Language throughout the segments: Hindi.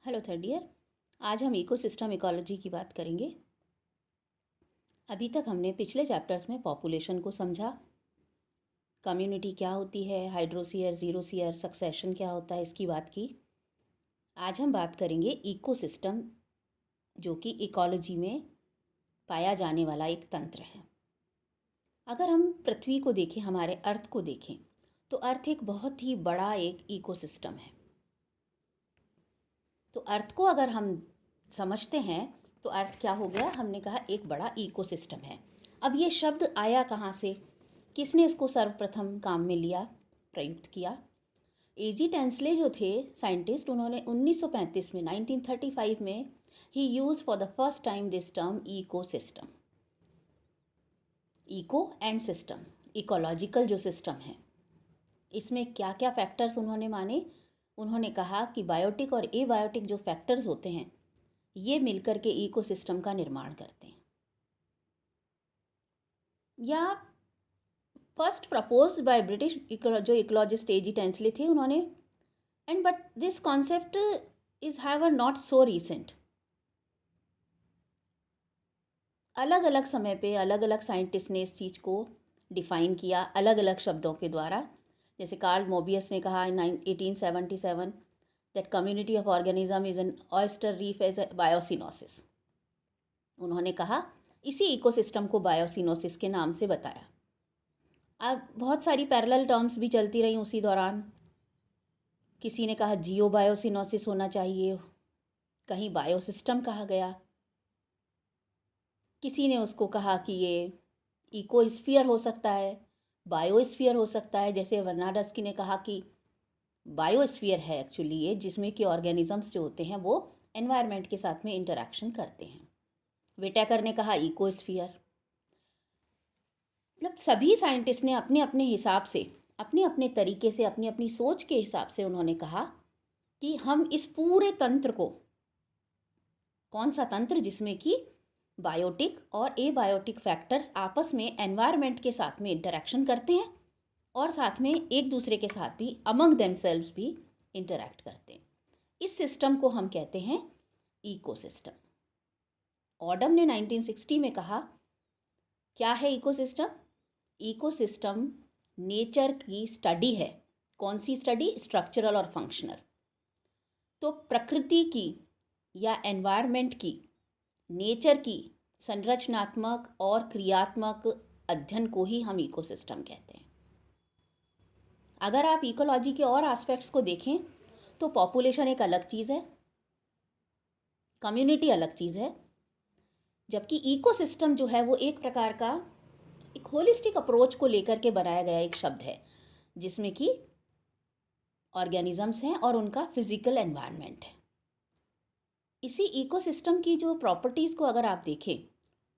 Hello third year. आज हम इकोसिस्टम इकोलॉजी की बात करेंगे। अभी तक हमने पिछले चैप्टर्स में पॉपुलेशन को समझा, कम्युनिटी क्या होती है, हाइड्रोसीयर, जीरोसीयर, सक्सेशन क्या होता है, इसकी बात की। आज हम बात करेंगे इकोसिस्टम, जो कि इकोलॉजी में पाया जाने वाला एक तंत्र है। अगर हम पृथ्वी को देखें, हमारे अर्थ को देखें, तो अर्थ एक बहुत ही बड़ा एक इकोसिस्टम है। तो अर्थ को अगर हम समझते हैं तो अर्थ क्या हो गया, हमने कहा एक बड़ा इकोसिस्टम है। अब ये शब्द आया कहाँ से, किसने इसको सर्वप्रथम काम में लिया, प्रयुक्त किया? एजी टेंसले जो थे साइंटिस्ट, उन्होंने 1935 में 1935 में ही use for the first time this term ecosystem. Eco and system, ecological जो सिस्टम है, इसमें क्या क्या फैक्टर्स उन्होंने माने। उन्होंने कहा कि बायोटिक और एबायोटिक जो फैक्टर्स होते हैं, ये मिलकर के इकोसिस्टम का निर्माण करते हैं। या फर्स्ट प्रपोज्ड बाय ब्रिटिश जो इकोलॉजिस्ट एजी टेंसले थे, उन्होंने and but this concept is however not so recent. अलग अलग समय पे अलग अलग साइंटिस्ट ने इस चीज़ को डिफाइन किया अलग अलग शब्दों के द्वारा। जैसे कार्ल मोबियस ने कहा in 1877 that community of organism is an oyster reef as a biocoenosis. उन्होंने कहा, इसी इकोसिस्टम को बायोसिनोसिस के नाम से बताया। अब बहुत सारी पैरेलल टर्म्स भी चलती रही उसी दौरान। किसी ने कहा जियो बायोसिनोसिस होना चाहिए, कहीं बायोसिस्टम कहा गया, किसी ने उसको कहा कि ये इकोस्फीयर हो सकता है, बायोस्फीयर हो सकता है। जैसे वर्नाडस्की ने कहा कि बायोस्फीयर है एक्चुअली ये, जिसमें कि ऑर्गेनिजम्स जो होते हैं वो एनवायरनमेंट के साथ में इंटरेक्शन करते हैं। विटेकर ने कहा इकोस्फीयर। मतलब सभी साइंटिस्ट ने अपने अपने हिसाब से, अपने अपने तरीके से, अपनी अपनी सोच के हिसाब से उन्होंने कहा कि हम इस पूरे तंत्र को, कौन सा तंत्र, जिसमें कि बायोटिक और एबायोटिक फैक्टर्स आपस में एनवायरनमेंट के साथ में इंटरेक्शन करते हैं और साथ में एक दूसरे के साथ भी अमंग देमसेल्व्स भी इंटरेक्ट करते हैं। इस सिस्टम को हम कहते हैं इकोसिस्टम। ऑडम ने 1960 में कहा, क्या है इकोसिस्टम? इकोसिस्टम नेचर की स्टडी है। कौन सी स्टडी? स्ट्रक्चरल और फंक्शनल। तो प्रकृति की या एनवायरनमेंट की, नेचर की संरचनात्मक और क्रियात्मक अध्ययन को ही हम इकोसिस्टम कहते हैं। अगर आप इकोलॉजी के और एस्पेक्ट्स को देखें तो पॉपुलेशन एक अलग चीज़ है, कम्युनिटी अलग चीज़ है, जबकि इकोसिस्टम जो है वो एक प्रकार का एक होलिस्टिक अप्रोच को लेकर के बनाया गया एक शब्द है, जिसमें कि ऑर्गेनिजम्स हैं और उनका फिजिकल एनवायरनमेंट है। इसी इकोसिस्टम की जो प्रॉपर्टीज़ को अगर आप देखें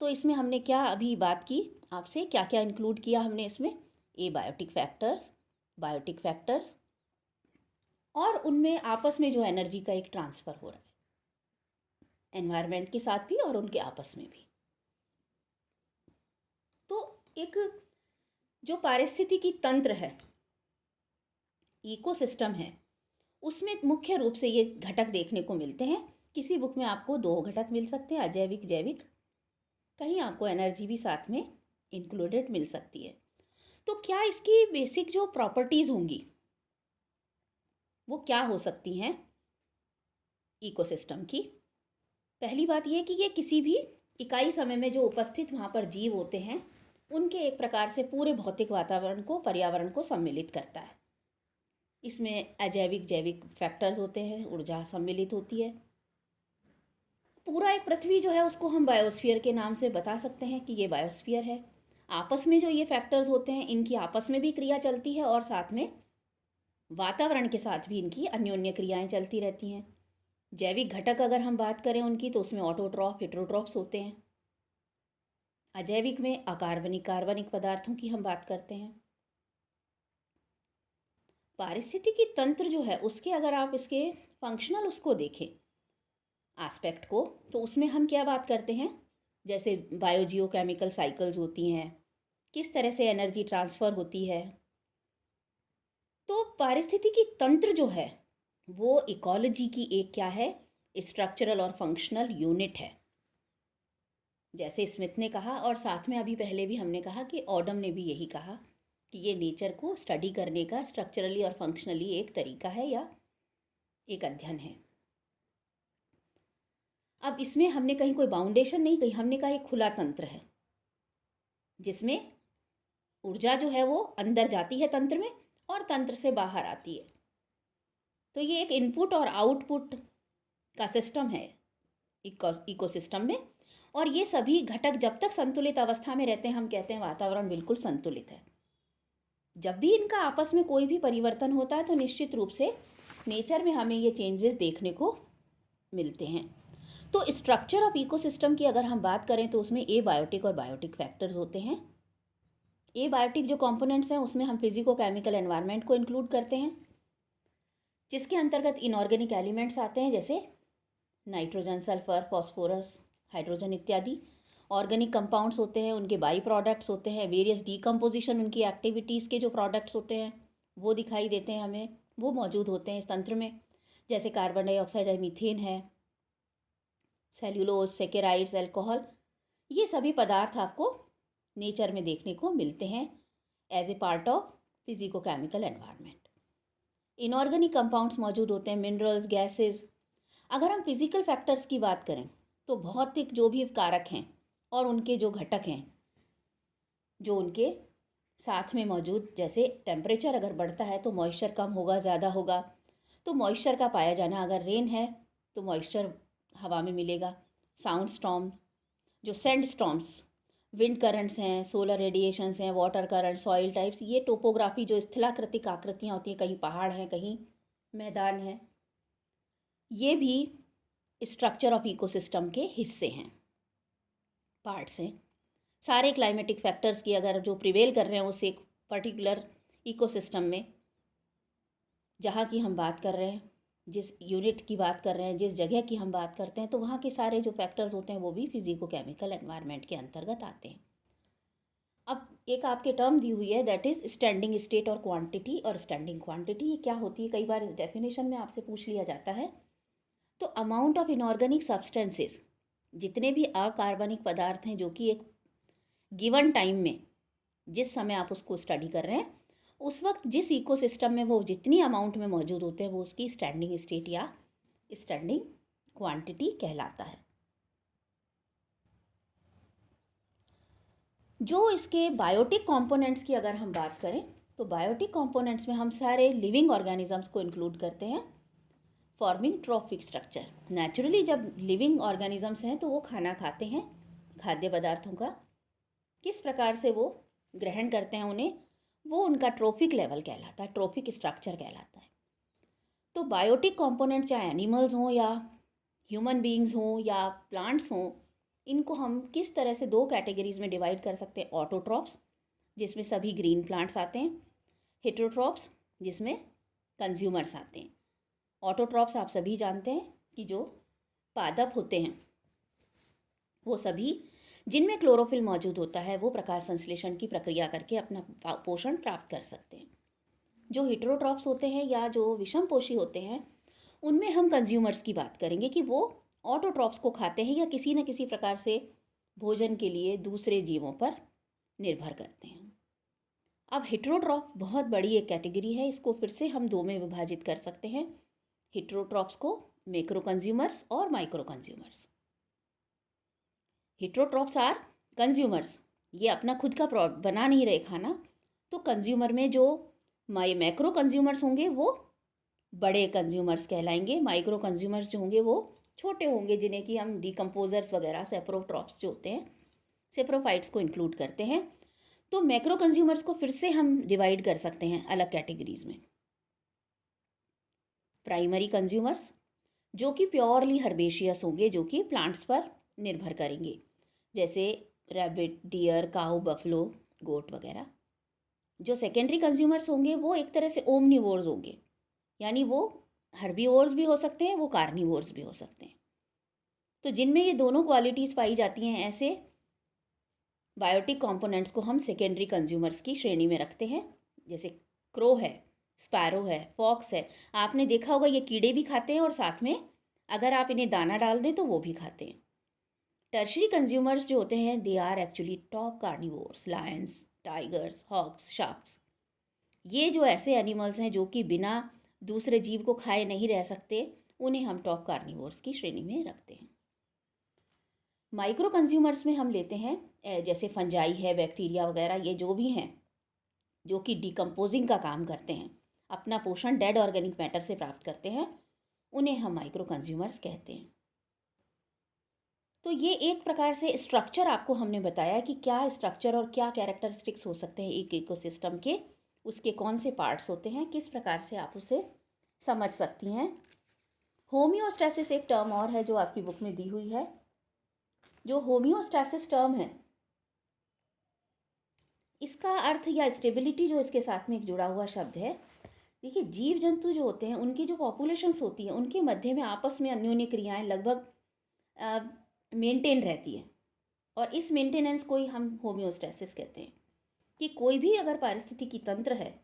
तो इसमें हमने क्या अभी बात की आपसे, क्या क्या इंक्लूड किया हमने इसमें? एबायोटिक फैक्टर्स, बायोटिक फैक्टर्स, और उनमें आपस में जो एनर्जी का एक ट्रांसफ़र हो रहा है एनवायरनमेंट के साथ भी और उनके आपस में भी। तो एक जो पारिस्थितिकी तंत्र है, इकोसिस्टम है, उसमें मुख्य रूप से ये घटक देखने को मिलते हैं। किसी बुक में आपको 2 घटक मिल सकते हैं, अजैविक, जैविक। कहीं आपको एनर्जी भी साथ में इंक्लूडेड मिल सकती है। तो क्या इसकी बेसिक जो प्रॉपर्टीज़ होंगी वो क्या हो सकती हैं इकोसिस्टम की? पहली बात ये कि ये किसी भी इकाई समय में जो उपस्थित वहाँ पर जीव होते हैं, उनके एक प्रकार से पूरे भौतिक वातावरण को, पर्यावरण को सम्मिलित करता है। इसमें अजैविक, जैविक फैक्टर्स होते हैं, ऊर्जा सम्मिलित होती है। पूरा एक पृथ्वी जो है उसको हम बायोस्फीयर के नाम से बता सकते हैं कि ये बायोस्फीयर है। आपस में जो ये फैक्टर्स होते हैं, इनकी आपस में भी क्रिया चलती है और साथ में वातावरण के साथ भी इनकी अन्योन्य क्रियाएं चलती रहती हैं। जैविक घटक अगर हम बात करें उनकी, तो उसमें ऑटोट्रॉफ, हेटेरोट्रॉफ्स होते हैं। अजैविक में अकार्बनिक, कार्बनिक पदार्थों की हम बात करते हैं। पारिस्थितिकी तंत्र जो है उसके अगर आप इसके फंक्शनल उसको देखें एस्पेक्ट को, तो उसमें हम क्या बात करते हैं? जैसे बायोजियोकेमिकल साइकिल्स होती हैं, किस तरह से एनर्जी ट्रांसफ़र होती है। तो पारिस्थितिकी तंत्र जो है वो इकोलॉजी की एक क्या है? स्ट्रक्चरल और फंक्शनल यूनिट है, जैसे स्मिथ ने कहा, और साथ में अभी पहले भी हमने कहा कि ऑडम ने भी यही कहा कि ये नेचर को स्टडी करने का स्ट्रक्चरली और फंक्शनली एक तरीका है या एक अध्ययन है। अब इसमें हमने कहीं कोई बाउंडेशन नहीं कही, हमने कहा एक खुला तंत्र है जिसमें ऊर्जा जो है वो अंदर जाती है तंत्र में और तंत्र से बाहर आती है। तो ये एक इनपुट और आउटपुट का सिस्टम है इकोसिस्टम में, और ये सभी घटक जब तक संतुलित अवस्था में रहते हैं हम कहते हैं वातावरण बिल्कुल संतुलित है। जब भी इनका आपस में कोई भी परिवर्तन होता है तो निश्चित रूप से नेचर में हमें ये चेंजेस देखने को मिलते हैं। तो स्ट्रक्चर ऑफ इकोसिस्टम की अगर हम बात करें तो उसमें एबायोटिक और बायोटिक फैक्टर्स होते हैं। एबायोटिक जो कंपोनेंट्स हैं उसमें हम फिजिको केमिकल एनवायरनमेंट को इंक्लूड करते हैं, जिसके अंतर्गत इनऑर्गेनिक एलिमेंट्स आते हैं जैसे नाइट्रोजन, सल्फर, फॉस्फोरस, हाइड्रोजन इत्यादि। ऑर्गेनिक कंपाउंड्स होते हैं, उनके बाई प्रोडक्ट्स होते हैं, वेरियस डीकम्पोजिशन उनकी एक्टिविटीज़ के जो प्रोडक्ट्स होते हैं वो दिखाई देते हैं हमें, वो मौजूद होते हैं इस तंत्र में, जैसे कार्बन डाइऑक्साइड है, मीथेन है, सेल्यूलोज, सेकेराइड्स, अल्कोहल। ये सभी पदार्थ आपको नेचर में देखने को मिलते हैं as a part of physicochemical environment. Inorganic compounds मौजूद होते हैं, मिनरल्स, गैसेस। अगर हम फिजिकल फैक्टर्स की बात करें तो भौतिक जो भी कारक हैं और उनके जो घटक हैं जो उनके साथ में मौजूद, जैसे टेम्परेचर अगर बढ़ता है तो मॉइस्चर कम होगा, ज़्यादा होगा, तो मॉइस्चर का पाया जाना, अगर रेन है तो मॉइस्चर हवा में मिलेगा। साउंड स्टॉर्म, जो सैंड स्टॉर्म्स, विंड करंट्स हैं, सोलर रेडिएशंस हैं, वाटर करंट, सॉइल टाइप्स, ये टोपोग्राफी जो स्थलाकृतिक आकृतियाँ होती हैं, कहीं पहाड़ हैं कहीं मैदान है, ये भी स्ट्रक्चर ऑफ इकोसिस्टम के हिस्से हैं, पार्ट्स हैं। सारे क्लाइमेटिक फैक्टर्स की अगर जो प्रिवेल कर रहे हैं उस एक पर्टिकुलर इकोसिस्टम में, जहाँ की हम बात कर रहे हैं, जिस यूनिट की बात कर रहे हैं, जिस जगह की हम बात करते हैं, तो वहाँ के सारे जो फैक्टर्स होते हैं वो भी फिजिको केमिकल एनवायरनमेंट के अंतर्गत आते हैं। अब एक आपके टर्म दी हुई है दैट इज़ स्टैंडिंग स्टेट और क्वांटिटी और स्टैंडिंग क्वांटिटी। ये क्या होती है, कई बार डेफिनेशन में आपसे पूछ लिया जाता है। तो अमाउंट ऑफ इनऑर्गेनिक सब्सटेंसेस, जितने भी अकार्बनिक पदार्थ हैं जो कि एक गिवन टाइम में, जिस समय आप उसको स्टडी कर रहे हैं उस वक्त जिस इकोसिस्टम में वो जितनी अमाउंट में मौजूद होते हैं वो उसकी स्टैंडिंग स्टेट या स्टैंडिंग क्वांटिटी कहलाता है। जो इसके बायोटिक कंपोनेंट्स की अगर हम बात करें तो बायोटिक कंपोनेंट्स में हम सारे लिविंग ऑर्गेनिजम्स को इंक्लूड करते हैं, फॉर्मिंग ट्रॉफिक स्ट्रक्चर। नेचुरली जब लिविंग ऑर्गेनिजम्स हैं तो वो खाना खाते हैं, खाद्य पदार्थों का किस प्रकार से वो ग्रहण करते हैं उन्हें, वो उनका ट्रॉफिक लेवल कहलाता है, ट्रॉफिक स्ट्रक्चर कहलाता है। तो बायोटिक कंपोनेंट चाहे एनिमल्स हों या ह्यूमन बीइंग्स हों या प्लांट्स हों, इनको हम किस तरह से दो कैटेगरीज में डिवाइड कर सकते हैं। ऑटोट्रॉफ्स, जिसमें सभी ग्रीन प्लांट्स आते हैं, हेटेरोट्रॉफ्स, जिसमें कंज्यूमर्स आते हैं। ऑटोट्रॉफ्स आप सभी जानते हैं कि जो पादप होते हैं वो सभी जिनमें क्लोरोफिल मौजूद होता है वो प्रकाश संश्लेषण की प्रक्रिया करके अपना पोषण प्राप्त कर सकते हैं। जो हेटेरोट्रॉफ्स होते हैं या जो विषमपोषी होते हैं उनमें हम कंज्यूमर्स की बात करेंगे कि वो ऑटोट्रॉफ्स को खाते हैं या किसी न किसी प्रकार से भोजन के लिए दूसरे जीवों पर निर्भर करते हैं। अब हेटेरोट्रॉफ बहुत बड़ी एक कैटेगरी है, इसको फिर से हम दो में विभाजित कर सकते हैं, हेटेरोट्रॉफ्स को मैक्रो कंज्यूमर्स और micro consumers. Heterotrophs are consumers, ये अपना खुद का बना नहीं रहे खाना, तो कंज्यूमर में जो मैक्रो कंज्यूमर्स होंगे वो बड़े कंज्यूमर्स कहलाएंगे, माइक्रो कंज्यूमर्स जो होंगे वो छोटे होंगे, जिन्हें कि हम डिकम्पोजर्स वगैरह, सेप्रोट्रॉफ्स जो होते हैं, सेप्रोफाइट्स को इंक्लूड करते हैं। तो मैक्रो कंज्यूमर्स को फिर से हम डिवाइड कर सकते हैं अलग कैटेगरीज में। प्राइमरी कंज्यूमर्स जो कि प्योरली हर्बेशियस होंगे, जो कि प्लांट्स पर निर्भर करेंगे, जैसे रैबिट, डियर, काऊ, बफलो, गोट वगैरह। जो सेकेंडरी कंज्यूमर्स होंगे वो एक तरह से ओमनिवोर्स होंगे, यानी वो हर्बीवोर्स भी हो सकते हैं, वो कार्निवोर्स भी हो सकते हैं। तो जिनमें ये दोनों क्वालिटीज़ पाई जाती हैं, ऐसे बायोटिक कंपोनेंट्स को हम सेकेंडरी कंज्यूमर्स की श्रेणी में रखते हैं। जैसे क्रो है, स्पैरो है, फॉक्स है, आपने देखा होगा ये कीड़े भी खाते हैं और साथ में अगर आप इन्हें दाना डाल दें तो वो भी खाते हैं। टर्शरी कंज्यूमर्स जो होते हैं they are actually top carnivores, lions, tigers, hawks, sharks. ये जो ऐसे एनिमल्स हैं जो कि बिना दूसरे जीव को खाए नहीं रह सकते, उन्हें हम टॉप कार्निवोर्स की श्रेणी में रखते हैं। माइक्रो कंज्यूमर्स में हम लेते हैं जैसे फंजाई है, बैक्टीरिया वगैरह, ये जो भी हैं जो कि डिकम्पोजिंग का काम करते हैं, अपना पोषण डेड ऑर्गेनिक मैटर से प्राप्त करते हैं, उन्हें हम माइक्रो कंज्यूमर्स कहते हैं। तो ये एक प्रकार से स्ट्रक्चर आपको हमने बताया कि क्या स्ट्रक्चर और क्या कैरेक्टरिस्टिक्स हो सकते हैं एक इकोसिस्टम के, उसके कौन से पार्ट्स होते हैं, किस प्रकार से आप उसे समझ सकती हैं। होम्योस्टैसिस एक टर्म और है जो आपकी बुक में दी हुई है। जो होम्योस्टैसिस टर्म है, इसका अर्थ या स्टेबिलिटी जो इसके साथ में एक जुड़ा हुआ शब्द है। देखिए, जीव जंतु जो होते हैं उनकी जो पॉपुलेशंस होती हैं उनके मध्य में आपस में अन्योन्य क्रियाएं लगभग मेंटेन रहती है, और इस मेंटेनेंस को ही हम होम्योस्टैसिस कहते हैं। कि कोई भी अगर पारिस्थितिकी तंत्र है,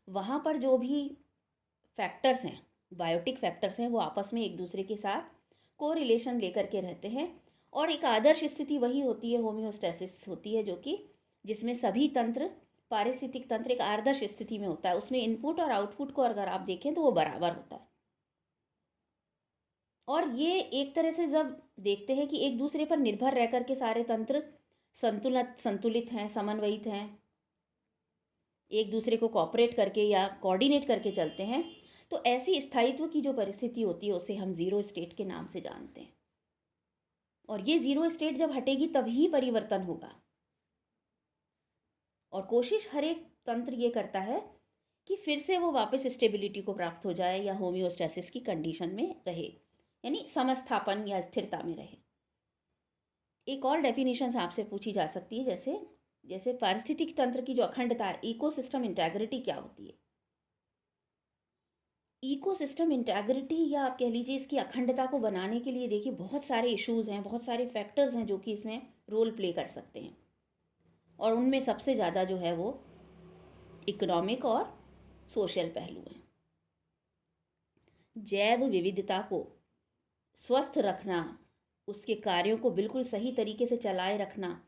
वहाँ पर जो भी फैक्टर्स हैं, बायोटिक फैक्टर्स हैं, वो आपस में एक दूसरे के साथ को रिलेशन लेकर के रहते हैं। और एक आदर्श स्थिति वही होती है, होम्योस्टैसिस होती है, जो कि जिसमें सभी तंत्र, पारिस्थितिक तंत्र एक आदर्श स्थिति में होता है। उसमें इनपुट और आउटपुट को अगर आप देखें तो वो बराबर होता है। और ये एक तरह से जब देखते हैं कि एक दूसरे पर निर्भर रह कर के सारे तंत्र संतुलित हैं, समन्वयित हैं, एक दूसरे को कोऑपरेट करके या कोऑर्डिनेट करके चलते हैं, तो ऐसी स्थायित्व की जो परिस्थिति होती है उसे हम जीरो स्टेट के नाम से जानते हैं। और ये जीरो स्टेट जब हटेगी तभी परिवर्तन होगा। और कोशिश हर एक तंत्र ये करता है कि फिर से वो वापस स्टेबिलिटी को प्राप्त हो जाए या होम्योस्टैसिस की कंडीशन में रहे, यानी समस्थापन या स्थिरता में रहे। एक और डेफिनेशन आपसे पूछी जा सकती है, जैसे जैसे पारिस्थितिक तंत्र की जो अखंडता है, इकोसिस्टम इंटेग्रिटी क्या होती है। इकोसिस्टम इंटेग्रिटी या आप कह लीजिए इसकी अखंडता को बनाने के लिए देखिए बहुत सारे इश्यूज हैं, बहुत सारे फैक्टर्स हैं जो कि इसमें रोल प्ले कर सकते हैं। और उनमें सबसे ज़्यादा जो है वो इकोनॉमिक और सोशल पहलू हैं। जैव विविधता को स्वस्थ रखना, उसके कार्यों को बिल्कुल सही तरीके से चलाए रखना,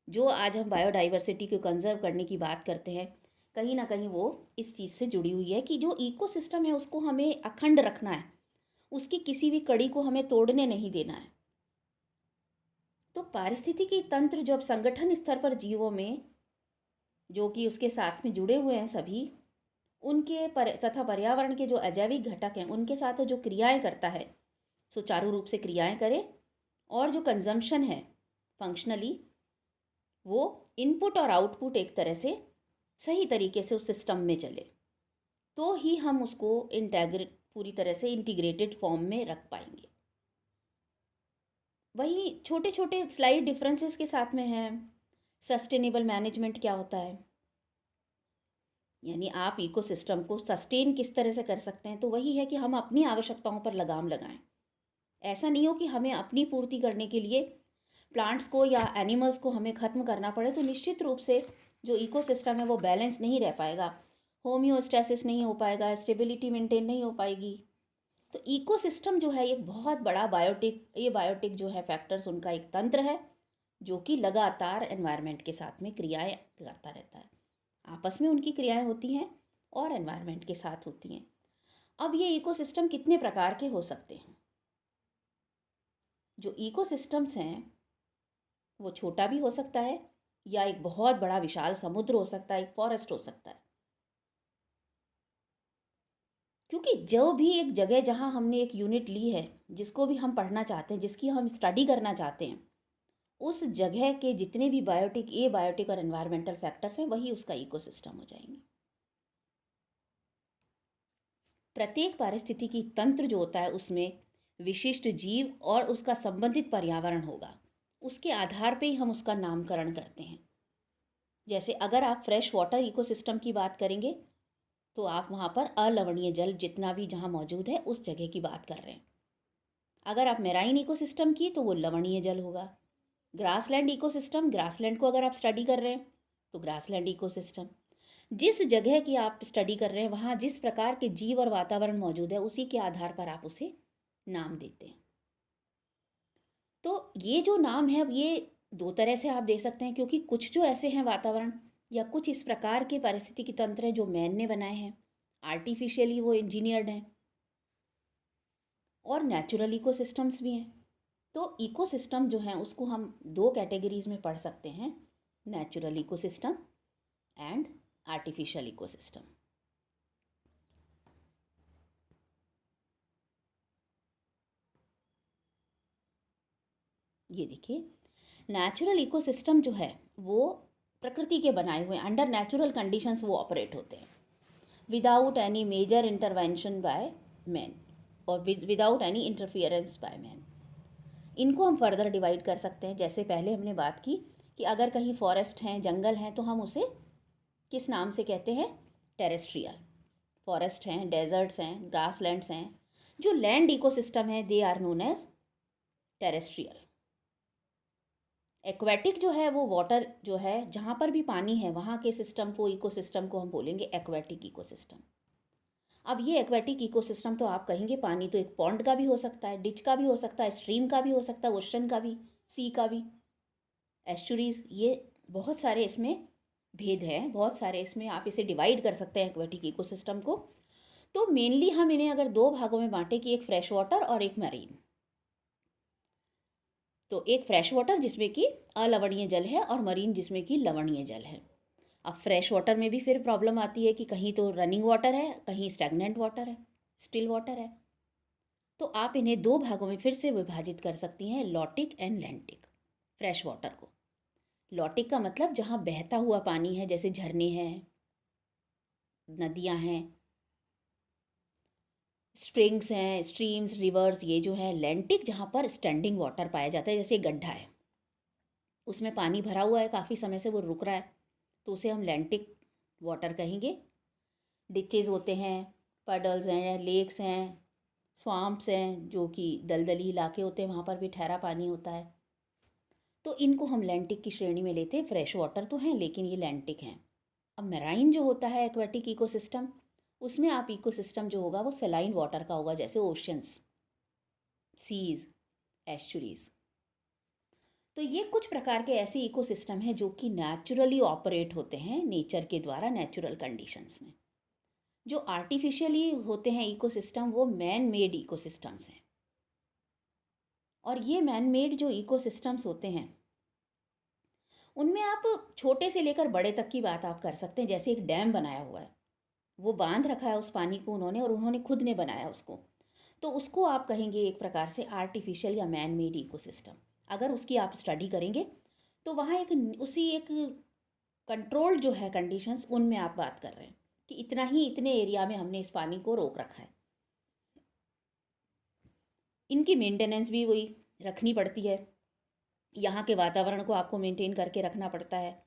जो आज हम बायोडाइवर्सिटी को कंजर्व करने की बात करते हैं, कहीं ना कहीं वो इस चीज़ से जुड़ी हुई है कि जो इकोसिस्टम है उसको हमें अखंड रखना है, उसकी किसी भी कड़ी को हमें तोड़ने नहीं देना है। तो पारिस्थितिकी तंत्र जब संगठन स्तर पर जीवों में जो कि उसके साथ में जुड़े हुए हैं सभी, उनके तथा पर्यावरण के जो अजैविक घटक हैं उनके साथ जो क्रियाएं करता है, सुचारू रूप से क्रियाएं करे, और जो कंजम्पशन है फंक्शनली, वो इनपुट और आउटपुट एक तरह से सही तरीके से उस सिस्टम में चले, तो ही हम उसको पूरी तरह से इंटीग्रेटेड फॉर्म में रख पाएंगे। वही छोटे छोटे स्लाइड डिफरेंसेस के साथ में है। सस्टेनेबल मैनेजमेंट क्या होता है, यानी आप इकोसिस्टम को सस्टेन किस तरह से कर सकते हैं, तो वही है कि हम अपनी आवश्यकताओं पर लगाम लगाएं। ऐसा नहीं हो कि हमें अपनी पूर्ति करने के लिए प्लांट्स को या एनिमल्स को हमें ख़त्म करना पड़े, तो निश्चित रूप से जो इकोसिस्टम है वो बैलेंस नहीं रह पाएगा, होम्योस्टैसिस नहीं हो पाएगा, स्टेबिलिटी मेंटेन नहीं हो पाएगी। तो इकोसिस्टम जो है एक बहुत बड़ा बायोटिक जो है फैक्टर्स, उनका एक तंत्र है जो कि लगातार एनवायरनमेंट के साथ में क्रियाएं करता रहता है। आपस में उनकी क्रियाएं होती हैं और एनवायरनमेंट के साथ होती हैं। अब ये इकोसिस्टम कितने प्रकार के हो सकते हैं। जो इकोसिस्टम्स हैं वो छोटा भी हो सकता है, या एक बहुत बड़ा विशाल समुद्र हो सकता है, एक फॉरेस्ट हो सकता है। क्योंकि जो भी एक जगह जहाँ हमने एक यूनिट ली है, जिसको भी हम पढ़ना चाहते हैं, जिसकी हम स्टडी करना चाहते हैं, उस जगह के जितने भी बायोटिक और एनवायरमेंटल फैक्टर्स हैं, वही उसका इकोसिस्टम हो जाएंगे। प्रत्येक पारिस्थितिकी तंत्र जो होता है उसमें विशिष्ट जीव और उसका संबंधित पर्यावरण होगा, उसके आधार पे ही हम उसका नामकरण करते हैं। जैसे अगर आप फ्रेश वाटर इकोसिस्टम की बात करेंगे तो आप वहाँ पर अलवणीय जल जितना भी जहाँ मौजूद है उस जगह की बात कर रहे हैं। अगर आप मेराइन इकोसिस्टम की तो वो लवणीय जल होगा। ग्रासलैंड इकोसिस्टम, ग्रासलैंड को अगर आप स्टडी कर रहे हैं तो ग्रासलैंड इकोसिस्टम। जिस जगह की आप स्टडी कर रहे हैं वहाँ जिस प्रकार के जीव और वातावरण मौजूद है, उसी के आधार पर आप उसे नाम देते हैं। तो ये जो नाम है, अब ये दो तरह से आप दे सकते हैं, क्योंकि कुछ जो ऐसे हैं वातावरण या कुछ इस प्रकार के पारिस्थितिकी तंत्र हैं जो मैन ने बनाए हैं, आर्टिफिशियली वो इंजीनियर्ड हैं, और नेचुरल इकोसिस्टम्स भी हैं। तो इकोसिस्टम जो है उसको हम दो कैटेगरीज में पढ़ सकते हैं, natural ecosystem and artificial ecosystem. ये देखिए, नेचुरल इकोसिस्टम जो है वो प्रकृति के बनाए हुए, अंडर नेचुरल कंडीशंस वो ऑपरेट होते हैं, without any major intervention by man और without any interference by man. इनको हम फर्दर डिवाइड कर सकते हैं। जैसे पहले हमने बात की कि अगर कहीं फॉरेस्ट हैं, जंगल हैं, तो हम उसे किस नाम से कहते हैं? टेरेस्ट्रियल। फॉरेस्ट हैं, डेजर्ट्स हैं, ग्रासलैंड्स हैं, जो लैंड इकोसिस्टम है they are known as terrestrial. Aquatic जो है वो वाटर जो है, जहाँ पर भी पानी है वहाँ के सिस्टम को, इकोसिस्टम को हम बोलेंगे एक्वेटिक इकोसिस्टम। अब ये एक्वेटिक इकोसिस्टम तो आप कहेंगे पानी तो एक पॉन्ड का भी हो सकता है, डिच का भी हो सकता है, स्ट्रीम का भी हो सकता है, ओशन का भी, सी का भी, एस्चुरीज, ये बहुत सारे इसमें भेद हैं, बहुत सारे इसमें आप इसे डिवाइड कर सकते हैं एक्वेटिक इकोसिस्टम को। तो मेनली हम इन्हें अगर दो भागों में बांटें कि एक फ्रेश वाटर और एक मरीन, तो एक फ्रेश वाटर जिसमें कि अलवणीय जल है और मरीन जिसमें कि लवणीय जल है। अब फ्रेश वाटर में भी फिर प्रॉब्लम आती है कि कहीं तो रनिंग वाटर है, कहीं स्टैग्नेंट वाटर है, स्टिल वाटर है। तो आप इन्हें दो भागों में फिर से विभाजित कर सकती हैं, lotic and lentic. Fresh water को, लॉटिक का मतलब जहाँ बहता हुआ पानी है, जैसे झरने हैं, नदियाँ हैं, स्प्रिंग्स हैं, स्ट्रीम्स, रिवर्स, ये जो है। लैंटिक जहाँ पर स्टैंडिंग वाटर पाया जाता है, जैसे गड्ढा है, उसमें पानी भरा हुआ है, काफ़ी समय से वो रुक रहा है, तो उसे हम लैंटिक वाटर कहेंगे। डिचेज होते हैं, पडल्स हैं, लेक्स हैं, स्वाम्प्स हैं, जो कि दलदली इलाके होते हैं, वहाँ पर भी ठहरा पानी होता है, तो इनको हम लैंटिक की श्रेणी में लेते हैं। फ्रेश वाटर तो हैं लेकिन ये लैंटिक हैं। अब मैराइन जो होता है एक्वेटिक इकोसिस्टम, उसमें आप इकोसिस्टम जो होगा वो सेलाइन वाटर का होगा, जैसे ओशंस, सीज, एस्चुरीज। तो ये कुछ प्रकार के ऐसे इकोसिस्टम हैं जो कि नेचुरली ऑपरेट होते हैं नेचर के द्वारा, नेचुरल कंडीशंस में। जो आर्टिफिशियली होते हैं इकोसिस्टम, वो मैन मेड इकोसिस्टम्स हैं। और ये मैन मेड जो इकोसिस्टम्स होते हैं उनमें आप छोटे से लेकर बड़े तक की बात आप कर सकते हैं। जैसे एक डैम बनाया हुआ है, वो बांध रखा है उस पानी को उन्होंने, और उन्होंने खुद ने बनाया उसको, तो उसको आप कहेंगे एक प्रकार से आर्टिफिशियल या मैन मेड इकोसिस्टम। अगर उसकी आप स्टडी करेंगे तो वहाँ एक उसी एक कंट्रोल्ड जो है कंडीशंस, उनमें आप बात कर रहे हैं कि इतना ही, इतने एरिया में हमने इस पानी को रोक रखा है। इनकी मेंटेनेंस भी वही रखनी पड़ती है, यहाँ के वातावरण को आपको मेंटेन करके रखना पड़ता है।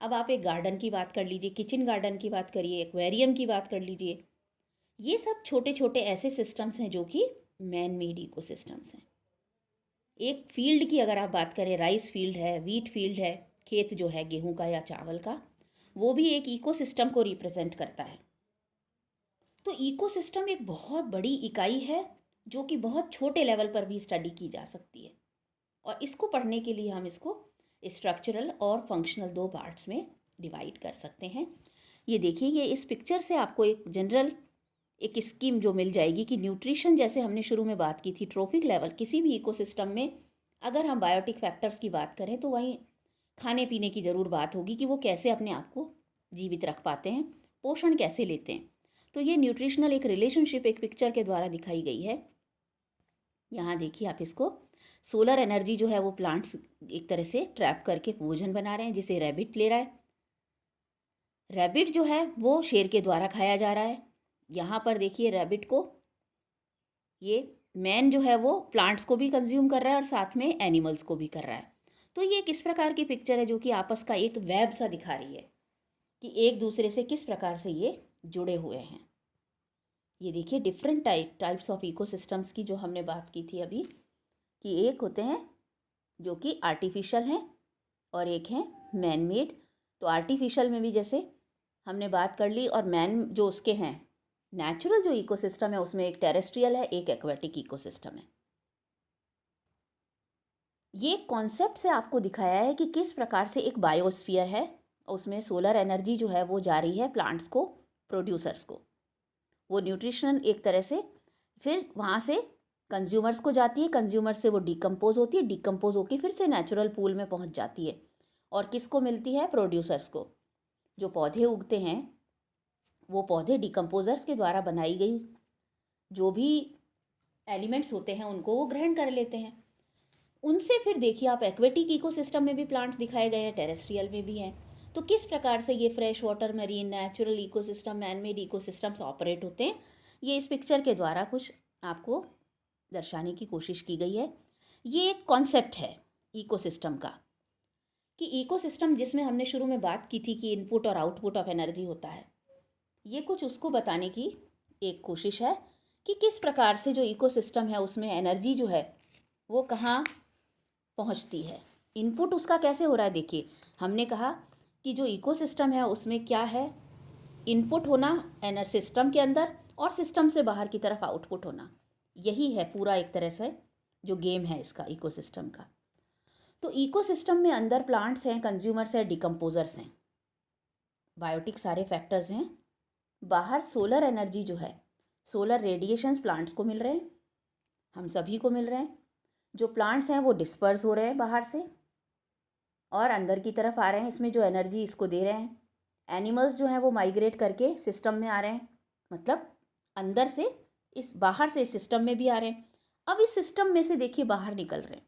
अब आप एक गार्डन की बात कर लीजिए, किचन गार्डन की बात करिए, एक्वेरियम की बात कर लीजिए, ये सब छोटे छोटे ऐसे सिस्टम्स हैं जो कि मैन मेड इकोसिस्टम्स हैं। एक फील्ड की अगर आप बात करें, राइस फील्ड है, वीट फील्ड है, खेत जो है गेहूं का या चावल का, वो भी एक इकोसिस्टम को रिप्रेजेंट करता है। तो इकोसिस्टम एक बहुत बड़ी इकाई है जो कि बहुत छोटे लेवल पर भी स्टडी की जा सकती है, और इसको पढ़ने के लिए हम इसको स्ट्रक्चरल और फंक्शनल दो पार्ट्स में डिवाइड कर सकते हैं। ये देखिए, ये इस पिक्चर से आपको एक जनरल एक स्कीम जो मिल जाएगी कि न्यूट्रिशन, जैसे हमने शुरू में बात की थी, ट्रोफिक लेवल किसी भी इकोसिस्टम में अगर हम बायोटिक फैक्टर्स की बात करें तो वहीं खाने पीने की ज़रूर बात होगी कि वो कैसे अपने आप को जीवित रख पाते हैं, पोषण कैसे लेते हैं। तो ये न्यूट्रिशनल एक रिलेशनशिप एक पिक्चर के द्वारा दिखाई गई है। यहाँ देखिए आप इसको, सोलर एनर्जी जो है वो प्लांट्स एक तरह से ट्रैप करके भोजन बना रहे हैं, जिसे रैबिट ले रहा है। रैबिट जो है वो शेर के द्वारा खाया जा रहा है। यहाँ पर देखिए रैबिट को, ये मैन जो है वो प्लांट्स को भी कंज्यूम कर रहा है और साथ में एनिमल्स को भी कर रहा है। तो ये किस प्रकार की पिक्चर है जो कि आपस का एक वेब सा दिखा रही है कि एक दूसरे से किस प्रकार से ये जुड़े हुए हैं। ये देखिए डिफरेंट टाइप्स ऑफ इकोसिस्टम्स की जो हमने बात की थी अभी, कि एक होते हैं जो कि आर्टिफिशियल हैं और एक हैं मैन मेड। तो आर्टिफिशियल में भी जैसे हमने बात कर ली, और मैन जो उसके हैं नेचुरल जो इकोसिस्टम है उसमें एक टेरेस्ट्रियल है, एक एक्वेटिक इकोसिस्टम है। ये कॉन्सेप्ट से आपको दिखाया है कि किस प्रकार से एक बायोस्फीयर है, उसमें सोलर एनर्जी जो है वो जा रही है प्लांट्स को, प्रोड्यूसर्स को, वो न्यूट्रिशन एक तरह से फिर वहाँ से कंज्यूमर्स को जाती है, कंज्यूमर से वो डिकम्पोज होती है, डिकम्पोज होकर फिर से नेचुरल पूल में पहुँच जाती है। और किसको मिलती है? प्रोड्यूसर्स को। जो पौधे उगते हैं वो पौधे डिकम्पोजर्स के द्वारा बनाई गई जो भी एलिमेंट्स होते हैं उनको वो ग्रहण कर लेते हैं। उनसे फिर देखिए आप एक्वेटिक इकोसिस्टम में भी प्लांट्स दिखाए गए हैं, टेरेस्ट्रियल में भी हैं। तो किस प्रकार से ये fresh water, marine, natural ecosystem, manmade ecosystems operate होते हैं, ये इस पिक्चर के द्वारा कुछ आपको दर्शाने की कोशिश की गई है। ये एक कॉन्सेप्ट है इकोसिस्टम का, कि इकोसिस्टम जिसमें हमने शुरू में बात की थी कि इनपुट और आउटपुट ऑफ एनर्जी होता है, ये कुछ उसको बताने की एक कोशिश है कि किस प्रकार से जो इकोसिस्टम है उसमें एनर्जी जो है वो कहाँ पहुँचती है, इनपुट उसका कैसे हो रहा है। देखिए हमने कहा कि जो इकोसिस्टम है उसमें क्या है, इनपुट होना एनर्जी सिस्टम के अंदर और सिस्टम से बाहर की तरफ आउटपुट होना। यही है पूरा एक तरह से जो गेम है इसका इकोसिस्टम का। तो इकोसिस्टम में अंदर प्लांट्स हैं, कंज्यूमर्स हैं, डिकम्पोजर्स हैं, बायोटिक सारे फैक्टर्स हैं। बाहर सोलर एनर्जी जो है, सोलर रेडिएशंस प्लांट्स को मिल रहे हैं, हम सभी को मिल रहे हैं। जो प्लांट्स हैं वो डिस्पर्स हो रहे हैं बाहर से और अंदर की तरफ आ रहे हैं, इसमें जो एनर्जी इसको दे रहे हैं। एनिमल्स जो हैं वो माइग्रेट करके सिस्टम में आ रहे हैं, मतलब अंदर से इस बाहर से इस सिस्टम में भी आ रहे हैं। अब इस सिस्टम में से देखिए बाहर निकल रहे हैं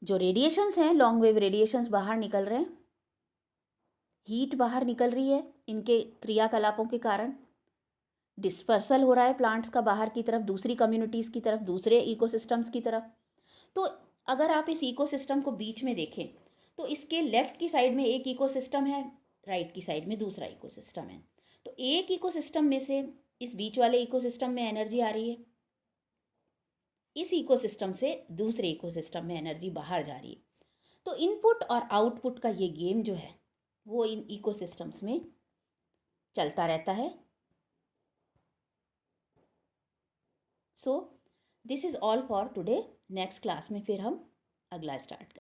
जो रेडिएशंस हैं, लॉन्ग वेव रेडिएशंस बाहर निकल रहे हैं, हीट बाहर निकल रही है इनके क्रियाकलापों के कारण। डिस्पर्सल हो रहा है प्लांट्स का बाहर की तरफ, दूसरी कम्युनिटीज़ की तरफ, दूसरे इकोसिस्टम्स की तरफ। तो अगर आप इस इकोसिस्टम को बीच में देखें तो इसके लेफ्ट की साइड में एक इकोसिस्टम है, राइट की साइड में दूसरा इकोसिस्टम है। तो एक इकोसिस्टम में से इस बीच वाले इकोसिस्टम में एनर्जी आ रही है, इस इकोसिस्टम से दूसरे इकोसिस्टम में एनर्जी बाहर जा रही है। तो इनपुट और आउटपुट का ये गेम जो है वो इन इकोसिस्टम्स में चलता रहता है। So this is all for today. Next class में फिर हम अगला स्टार्ट करें।